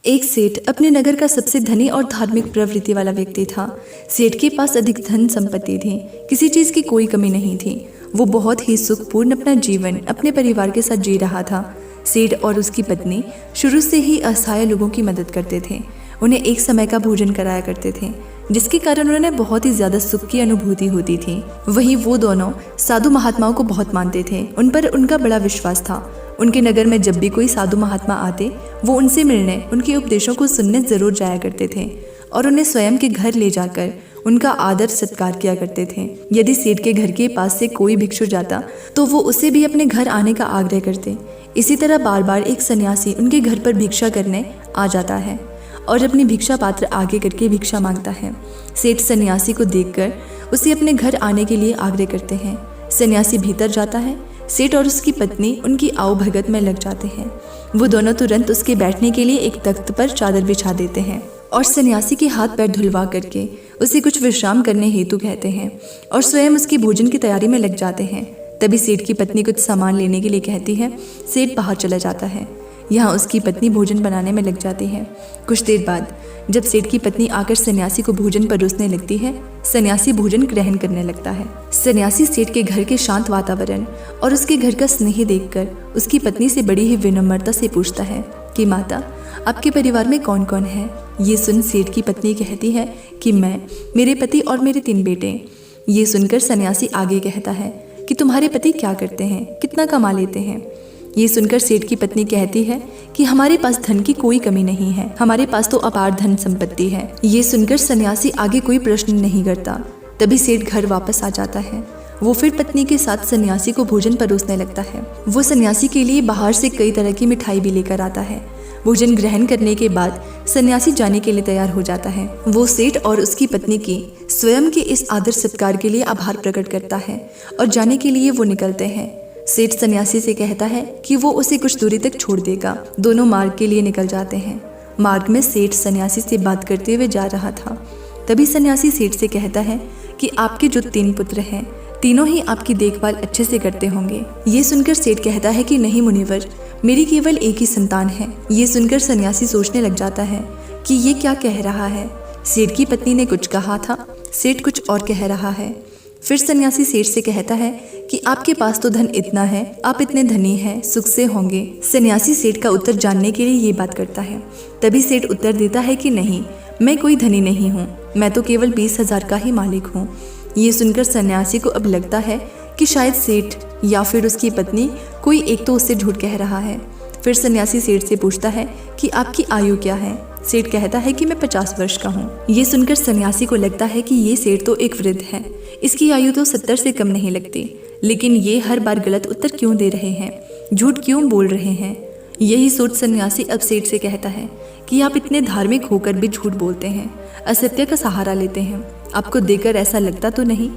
एक सेठ अपने नगर का सबसे धनी और धार्मिक प्रवृत्ति वाला व्यक्ति था। सेठ के पास अधिक धन संपत्ति थी, किसी चीज की कोई कमी नहीं थी। वो बहुत ही सुखपूर्ण अपना जीवन अपने परिवार के साथ जी रहा था। सेठ और उसकी पत्नी शुरू से ही असहाय लोगों की मदद करते थे, उन्हें एक समय का भोजन कराया करते थे, जिसके कारण उन्हें बहुत ही ज्यादा सुख की अनुभूति होती थी। वहीं वो दोनों साधु महात्माओं को बहुत मानते थे, उन पर उनका बड़ा विश्वास था। उनके नगर में जब भी कोई साधु महात्मा आते, वो उनसे मिलने, उनके उपदेशों को सुनने जरूर जाया करते थे और उन्हें स्वयं के घर ले जाकर उनका आदर सत्कार किया करते थे। यदि सेठ के घर के पास से कोई भिक्षु जाता तो वो उसे भी अपने घर आने का आग्रह करते। इसी तरह बार बार एक सन्यासी उनके घर पर भिक्षा करने आ जाता है और अपनी भिक्षा पात्र आगे करके भिक्षा मांगता है। सेठ सन्यासी को देखकर उसे अपने घर आने के लिए आग्रह करते हैं। सन्यासी भीतर जाता है। सेठ और उसकी पत्नी उनकी आओ भगत में लग जाते हैं। वो दोनों तुरंत उसके बैठने के लिए एक तख्त पर चादर बिछा देते हैं और सन्यासी के हाथ पैर धुलवा करके उसे कुछ विश्राम करने हेतु कहते हैं और स्वयं उसकी भोजन की तैयारी में लग जाते हैं। तभी सेठ की पत्नी कुछ सामान लेने के लिए कहती है। सेठ बाहर चला जाता है। यहाँ उसकी पत्नी भोजन बनाने में लग जाती है। कुछ देर बाद जब सेठ की पत्नी आकर सन्यासी को भोजन परोसने लगती है, सन्यासी भोजन ग्रहण करने लगता है। सन्यासी सेठ के घर के शांत वातावरण और उसके घर का स्नेह देखकर उसकी पत्नी से बड़ी ही विनम्रता से पूछता है कि माता, आपके परिवार में कौन कौन है? ये सुन सेठ की पत्नी कहती है कि मैं, मेरे पति और मेरे 3 बेटे। ये सुनकर सन्यासी आगे कहता है कि तुम्हारे पति क्या करते हैं, कितना कमा लेते हैं? ये सुनकर सेठ की पत्नी कहती है कि हमारे पास धन की कोई कमी नहीं है, हमारे पास तो अपार धन संपत्ति है। ये सुनकर सन्यासी आगे कोई प्रश्न नहीं करता। तभी सेठ घर वापस आ जाता है। वो फिर पत्नी के साथ सन्यासी को भोजन परोसने लगता है। वो सन्यासी के लिए बाहर से कई तरह की मिठाई भी लेकर आता है। भोजन ग्रहण करने के बाद सन्यासी जाने के लिए तैयार हो जाता है। वो सेठ और उसकी पत्नी की स्वयं के इस आदर सत्कार के लिए आभार प्रकट करता है और जाने के लिए वो निकलते हैं। सेठ सन्यासी से कहता है कि वो उसे कुछ दूरी तक छोड़ देगा। दोनों मार्ग के लिए निकल जाते हैं। मार्ग में सेठ सन्यासी से बात करते हुए जा रहा था। तभी सन्यासी सेठ से कहता है कि आपके जो 3 पुत्र हैं, तीनों ही आपकी देखभाल अच्छे से करते होंगे। ये सुनकर सेठ कहता है कि नहीं मुनिवर, मेरी केवल एक ही संतान है। ये सुनकर सन्यासी सोचने लग जाता है कि ये क्या कह रहा है। सेठ की पत्नी ने कुछ कहा था, सेठ कुछ और कह रहा है। फिर सन्यासी सेठ से कहता है कि आपके पास तो धन इतना है, आप इतने धनी हैं, सुख से होंगे। सन्यासी सेठ का उत्तर जानने के लिए ये बात करता है। तभी सेठ उत्तर देता है कि नहीं, मैं कोई धनी नहीं हूँ, मैं तो केवल 20,000 का ही मालिक हूँ। ये सुनकर सन्यासी को अब लगता है कि शायद सेठ या फिर उसकी पत्नी कोई एक तो उससे झूठ कह रहा है। फिर सन्यासी सेठ से पूछता है कि आपकी आयु क्या है? सेठ कहता है कि मैं 50 वर्ष का हूँ। ये सुनकर सन्यासी को लगता है कि ये सेठ तो एक वृद्ध है, इसकी आयु तो 70 से कम नहीं लगती, लेकिन ये हर बार गलत उत्तर क्यों दे रहे हैं, झूठ क्यों बोल रहे हैं। यही सोच सन्यासी अब सेठ से कहता है कि आप इतने धार्मिक होकर भी झूठ बोलते हैं, असत्य का सहारा लेते हैं, आपको देखकर ऐसा लगता तो नहीं?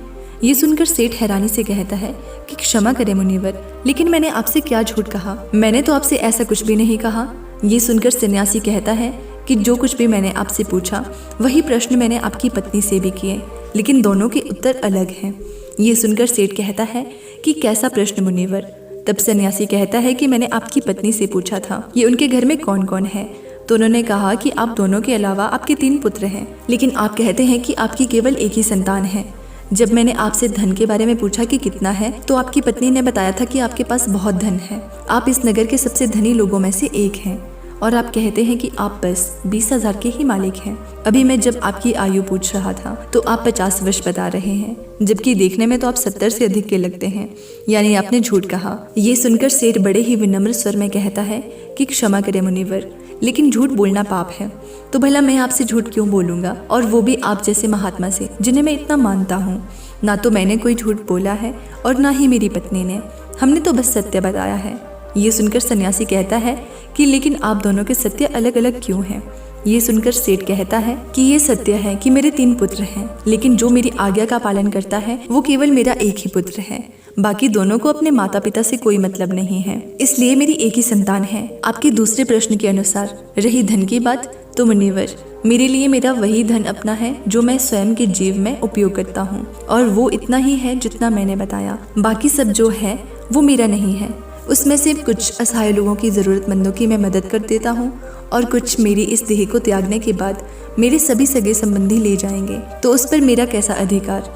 ये सुनकर सेठ हैरानी से कहता है कि क्षमा करें मुनिवर, लेकिन मैंने आपसे क्या झूठ कहा? मैंने तो आपसे ऐसा कुछ भी नहीं कहा। ये सुनकर सन्यासी कहता है कि जो कुछ भी मैंने आपसे पूछा वही प्रश्न मैंने आपकी पत्नी से भी किए, लेकिन दोनों के उत्तर अलग हैं। ये सुनकर सेठ कहता है कि कैसा प्रश्न मुनिवर? तब सन्यासी कहता है कि मैंने आपकी पत्नी से पूछा था ये उनके घर में कौन कौन है, तो उन्होंने कहा कि आप दोनों के अलावा आपके 3 पुत्र हैं, लेकिन आप कहते हैं कि आपकी केवल एक ही संतान है। जब मैंने आपसे धन के बारे में पूछा कि कितना है, तो आपकी पत्नी ने बताया था कि आपके पास बहुत धन है, आप इस नगर के सबसे धनी लोगों में से एक हैं, और आप कहते हैं कि आप बस 20,000 के ही मालिक हैं। अभी मैं जब आपकी आयु पूछ रहा था तो आप 50 वर्ष बता रहे हैं, जबकि देखने में तो आप 70 से अधिक के लगते हैं, यानी आपने झूठ कहा। ये सुनकर सेठ बड़े ही विनम्र स्वर में कहता है कि क्षमा करें मुनिवर, लेकिन झूठ बोलना पाप है, तो भला मैं आपसे झूठ क्यों बोलूंगा, और वो भी आप जैसे महात्मा से जिन्हें मैं इतना मानता हूँ। ना तो मैंने कोई झूठ बोला है और ना ही मेरी पत्नी ने, हमने तो बस सत्य बताया है। ये सुनकर सन्यासी कहता है कि लेकिन आप दोनों के सत्य अलग अलग क्यों हैं? ये सुनकर सेठ कहता है कि ये सत्य है कि मेरे 3 पुत्र हैं, लेकिन जो मेरी आज्ञा का पालन करता है वो केवल मेरा एक ही पुत्र है, बाकी दोनों को अपने माता पिता से कोई मतलब नहीं है, इसलिए मेरी एक ही संतान है। आपके दूसरे प्रश्न के अनुसार रही धन की बात, तो मुनिवर, मेरे लिए मेरा वही धन अपना है जो मैं स्वयं के जीव में उपयोग करता हूँ, और वो इतना ही है जितना मैंने बताया। बाकी सब जो है वो मेरा नहीं है, उसमें से कुछ असहाय लोगों की ज़रूरतमंदों की मैं मदद कर देता हूँ और कुछ मेरी इस देह को त्यागने के बाद मेरे सभी सगे संबंधी ले जाएंगे, तो उस पर मेरा कैसा अधिकार।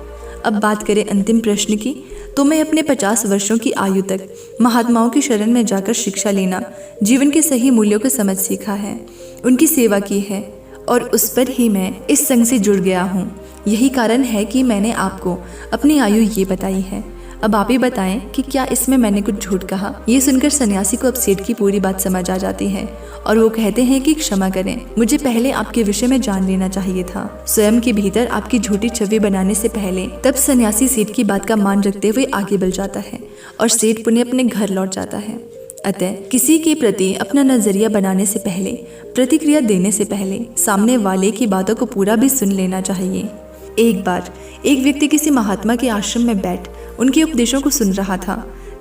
अब बात करें अंतिम प्रश्न की, तो मैं अपने 50 वर्षों की आयु तक महात्माओं की शरण में जाकर शिक्षा लेना, जीवन के सही मूल्यों को समझ सीखा है, उनकी सेवा की है और उस पर ही मैं इस संघ से जुड़ गया हूँ। यही कारण है कि मैंने आपको अपनी आयु ये बताई है। अब आप ही बताएं कि क्या इसमें मैंने कुछ झूठ कहा। ये सुनकर सन्यासी को अब सेठ की पूरी बात समझ आ जाती है और वो कहते हैं कि क्षमा करें, मुझे पहले आपके विषय में जान लेना चाहिए था, स्वयं के भीतर आपकी झूठी छवि बनाने से पहले। तब सन्यासी सेठ की बात का मान रखते हुए आगे बढ़ जाता है और सेठ पुण्य अपने घर लौट जाता है। अतः किसी के प्रति अपना नजरिया बनाने से पहले, प्रतिक्रिया देने से पहले सामने वाले की बातों को पूरा भी सुन लेना चाहिए। एक बार एक व्यक्ति किसी महात्मा के आश्रम में बैठ उनके उपदेशों को सुन रहा था।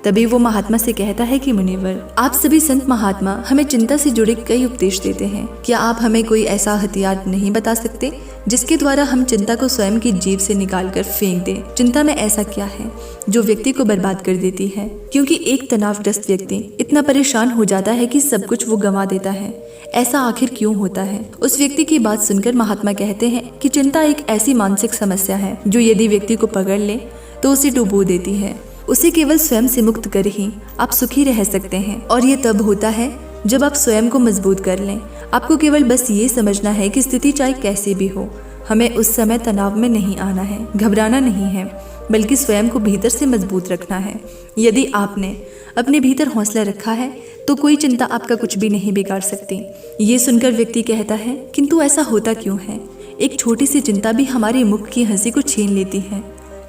तभी वो महात्मा से कहता है कि मुनिवर, आप सभी संत महात्मा हमें चिंता से जुड़े कई उपदेश देते हैं, क्या आप हमें कोई ऐसा हथियार नहीं बता सकते जिसके द्वारा हम चिंता को स्वयं की जीभ से निकालकर फेंक दें। चिंता में ऐसा क्या है जो व्यक्ति को बर्बाद कर देती है? क्योंकि एक तनावग्रस्त व्यक्ति इतना परेशान हो जाता है कि सब कुछ वो गंवा देता है। ऐसा आखिर क्यों होता है? उस व्यक्ति की बात सुनकर महात्मा कहते हैं कि चिंता एक ऐसी मानसिक समस्या है जो यदि व्यक्ति को पकड़ ले तो उसे डुबो देती है। उसे केवल स्वयं से मुक्त कर ही आप सुखी रह सकते हैं, और ये तब होता है जब आप स्वयं को मजबूत कर लें। आपको केवल बस ये समझना है कि स्थिति चाहे कैसी भी हो, हमें उस समय तनाव में नहीं आना है, घबराना नहीं है, बल्कि स्वयं को भीतर से मजबूत रखना है। यदि आपने अपने भीतर हौसला रखा है तो कोई चिंता आपका कुछ भी नहीं बिगाड़ सकती। ये सुनकर व्यक्ति कहता है, किंतु ऐसा होता क्यों है? एक छोटी सी चिंता भी हमारे मुख की हंसी को छीन लेती है।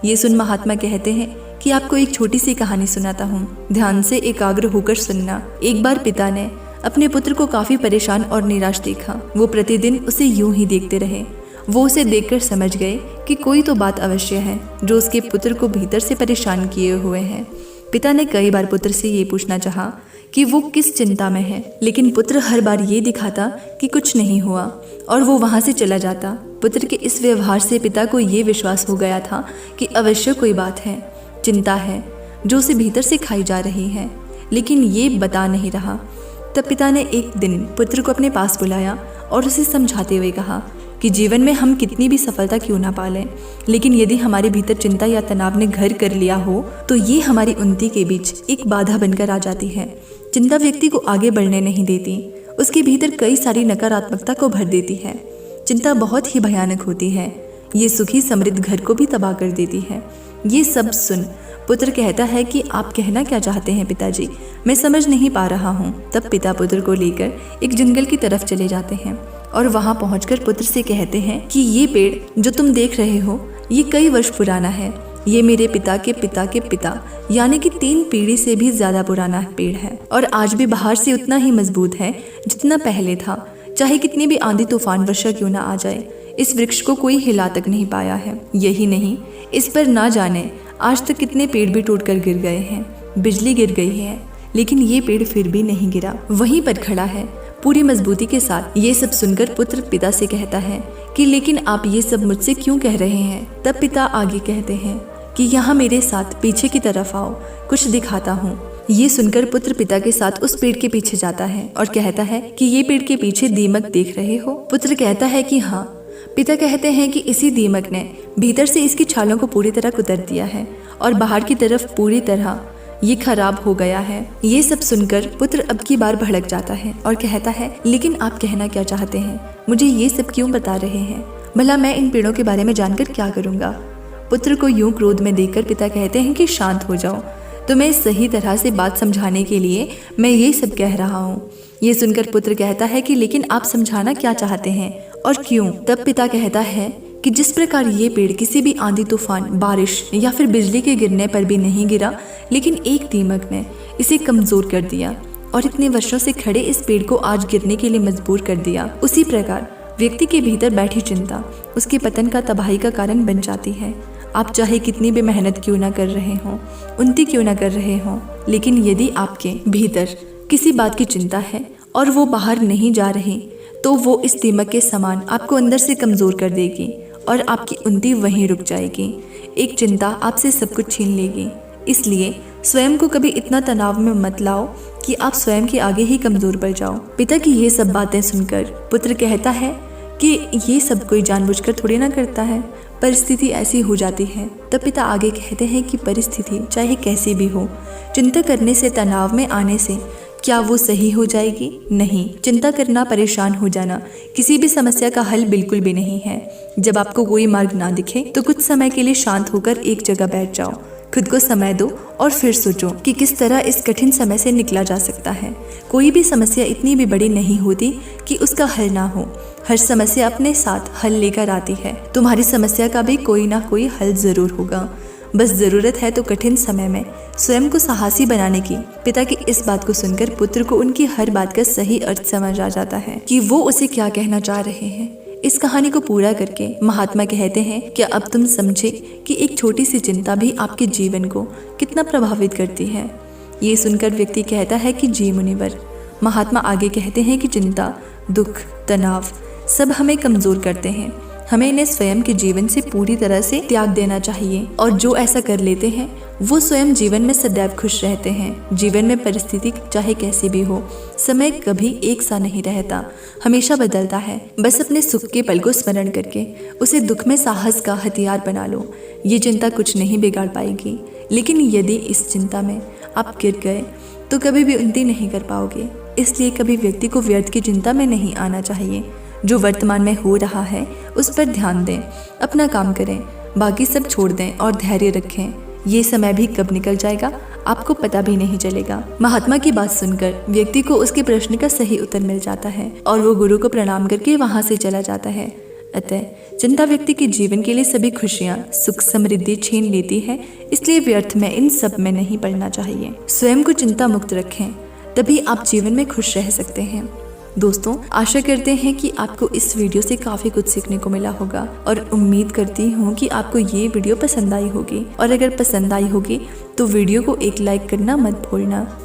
ये सुन महात्मा कहते हैं कि आपको एक छोटी सी कहानी सुनाता हूँ, ध्यान से एकाग्र होकर सुनना। एक बार पिता ने अपने पुत्र को काफी परेशान और निराश देखा। वो प्रतिदिन उसे यूं ही देखते रहे। वो उसे देखकर समझ गए कि कोई तो बात अवश्य है जो उसके पुत्र को भीतर से परेशान किए हुए है। पिता ने कई बार पुत्र से ये पूछना चाहा कि वो किस चिंता में है, लेकिन पुत्र हर बार ये दिखाता कि कुछ नहीं हुआ और वो वहाँ से चला जाता। पुत्र के इस व्यवहार से पिता को ये विश्वास हो गया था कि अवश्य कोई बात है, चिंता है जो उसे भीतर से खाई जा रही है, लेकिन ये बता नहीं रहा। तब पिता ने एक दिन पुत्र को अपने पास बुलाया और उसे समझाते हुए कहा कि जीवन में हम कितनी भी सफलता क्यों ना पालें, लेकिन यदि हमारे भीतर चिंता या तनाव ने घर कर लिया हो तो ये हमारी उन्नति के बीच एक बाधा बनकर आ जाती है। चिंता व्यक्ति को आगे बढ़ने नहीं देती, उसके भीतर कई सारी नकारात्मकता को भर देती है। चिंता बहुत ही भयानक होती है, ये सुखी समृद्ध घर को भी तबाह कर देती है। ये सब सुन पुत्र कहता है कि आप कहना क्या चाहते हैं पिताजी, मैं समझ नहीं पा रहा हूँ। तब पिता पुत्र को लेकर एक जंगल की तरफ चले जाते हैं और वहाँ पहुंचकर पुत्र से कहते हैं कि ये पेड़ जो तुम देख रहे हो ये कई वर्ष पुराना है। ये मेरे पिता के पिता यानी कि 3 पीढ़ी से भी ज्यादा पुराना पेड़ है और आज भी बाहर से उतना ही मजबूत है जितना पहले था। चाहे कितनी भी आंधी तूफान वर्षा क्यों ना आ जाए, इस वृक्ष को कोई हिला तक नहीं पाया है। यही नहीं, इस पर ना जाने आज तक कितने पेड़ भी टूटकर गिर गए हैं, बिजली गिर गई है, लेकिन ये पेड़ फिर भी नहीं गिरा, वहीं पर खड़ा है पूरी मजबूती के साथ। ये सब सुनकर पुत्र पिता से कहता है कि लेकिन आप ये सब मुझसे क्यों कह रहे हैं? तब पिता आगे कहते हैं कि यहाँ मेरे साथ पीछे की तरफ आओ, कुछ दिखाता हूँ। ये सुनकर पुत्र पिता के साथ उस पेड़ के पीछे जाता है और कहता है कि ये पेड़ के पीछे दीमक देख रहे हो? पुत्र कहता है कि हाँ। पिता कहते हैं कि इसी दीमक ने भीतर से इसकी छालों को पूरी तरह कुतर दिया है और बाहर की तरफ पूरी तरह ये खराब हो गया है। ये सब सुनकर पुत्र अब की बार भड़क जाता है और कहता है, लेकिन आप कहना क्या चाहते हैं? मुझे ये सब क्यों बता रहे हैं? भला मैं इन पेड़ों के बारे में जानकर क्या करूँगा? पुत्र को यूं क्रोध में देखकर पिता कहते हैं कि शांत हो जाओ, तुम्हें सही तरह से बात समझाने के लिए मैं ये सब कह रहा हूँ। ये सुनकर पुत्र कहता है कि लेकिन आप समझाना क्या चाहते हैं और क्यों? तब पिता कहता है कि जिस प्रकार ये पेड़ किसी भी आंधी तूफान, बारिश या फिर बिजली के गिरने पर भी नहीं गिरा, लेकिन एक दीमक ने इसे कमजोर कर दिया और इतने वर्षों से खड़े इस पेड़ को आज गिरने के लिए मजबूर कर दिया, उसी प्रकार व्यक्ति के भीतर बैठी चिंता उसके पतन का, तबाही का कारण बन जाती है। आप चाहे कितनी भी मेहनत क्यों ना कर रहे हो, उन्नति क्यों ना कर रहे हो, लेकिन यदि आपके भीतर किसी बात की चिंता है और वो बाहर नहीं जा रही, तो वो इस दीमक के समान आपको अंदर से कमजोर कर देगी और आपकी उन्नति वहीं रुक जाएगी। एक चिंता आपसे सब कुछ छीन लेगी। इसलिए स्वयं को कभी इतना तनाव में मत लाओ कि आप स्वयं के आगे ही कमजोर पड़ जाओ। पिता की ये सब बातें सुनकर पुत्र कहता है कि ये सब कोई जानबूझकर थोड़ी ना करता है, परिस्थिति ऐसी हो जाती है। तब पिता आगे कहते हैं कि परिस्थिति चाहे कैसी भी हो, चिंता करने से, तनाव में आने से क्या वो सही हो जाएगी? नहीं। चिंता करना, परेशान हो जाना किसी भी समस्या का हल बिल्कुल भी नहीं है। जब आपको कोई मार्ग ना दिखे तो कुछ समय के लिए शांत होकर एक जगह बैठ जाओ, खुद को समय दो और फिर सोचो कि किस तरह इस कठिन समय से निकला जा सकता है। कोई भी समस्या इतनी भी बड़ी नहीं होती कि उसका हल ना हो। हर समस्या अपने साथ हल लेकर आती है। तुम्हारी समस्या का भी कोई ना कोई हल जरूर होगा, बस जरूरत है तो कठिन समय में स्वयं को साहसी बनाने की। पिता की इस बात को सुनकर पुत्र को उनकी हर बात का सही अर्थ समझ आ जाता है कि वो उसे क्या कहना चाह रहे हैं। इस कहानी को पूरा करके महात्मा कहते हैं, क्या अब तुम समझे कि एक छोटी सी चिंता भी आपके जीवन को कितना प्रभावित करती है? ये सुनकर व्यक्ति कहता है कि जी मुनिवर। महात्मा आगे कहते हैं कि चिंता, दुख, तनाव सब हमें कमजोर करते हैं। हमें इन्हें स्वयं के जीवन से पूरी तरह से त्याग देना चाहिए और जो ऐसा कर लेते हैं वो स्वयं जीवन में सदैव खुश रहते हैं। जीवन में परिस्थिति चाहे कैसी भी हो, समय कभी एक सा नहीं रहता, हमेशा बदलता है। बस अपने सुख के पल को स्मरण करके उसे दुख में साहस का हथियार बना लो। ये चिंता कुछ नहीं बिगाड़ पाएगी, लेकिन यदि इस चिंता में आप गिर गए तो कभी भी उन्नति नहीं कर पाओगे। इसलिए कभी व्यक्ति को व्यर्थ की चिंता में नहीं आना चाहिए। जो वर्तमान में हो रहा है उस पर ध्यान दें, अपना काम करें, बाकी सब छोड़ दें और धैर्य रखें। ये समय भी कब निकल जाएगा आपको पता भी नहीं चलेगा। महात्मा की बात सुनकर व्यक्ति को उसके प्रश्न का सही उत्तर मिल जाता है और वो गुरु को प्रणाम करके वहां से चला जाता है। अतः चिंता व्यक्ति के जीवन के लिए सभी खुशियाँ, सुख, समृद्धि छीन लेती है। इसलिए व्यर्थ में इन सब में नहीं पड़ना चाहिए। स्वयं को चिंता मुक्त रखें, तभी आप जीवन में खुश रह सकते हैं। दोस्तों, आशा करते हैं कि आपको इस वीडियो से काफ़ी कुछ सीखने को मिला होगा और उम्मीद करती हूँ कि आपको ये वीडियो पसंद आई होगी। और अगर पसंद आई होगी तो वीडियो को एक लाइक करना मत भूलना।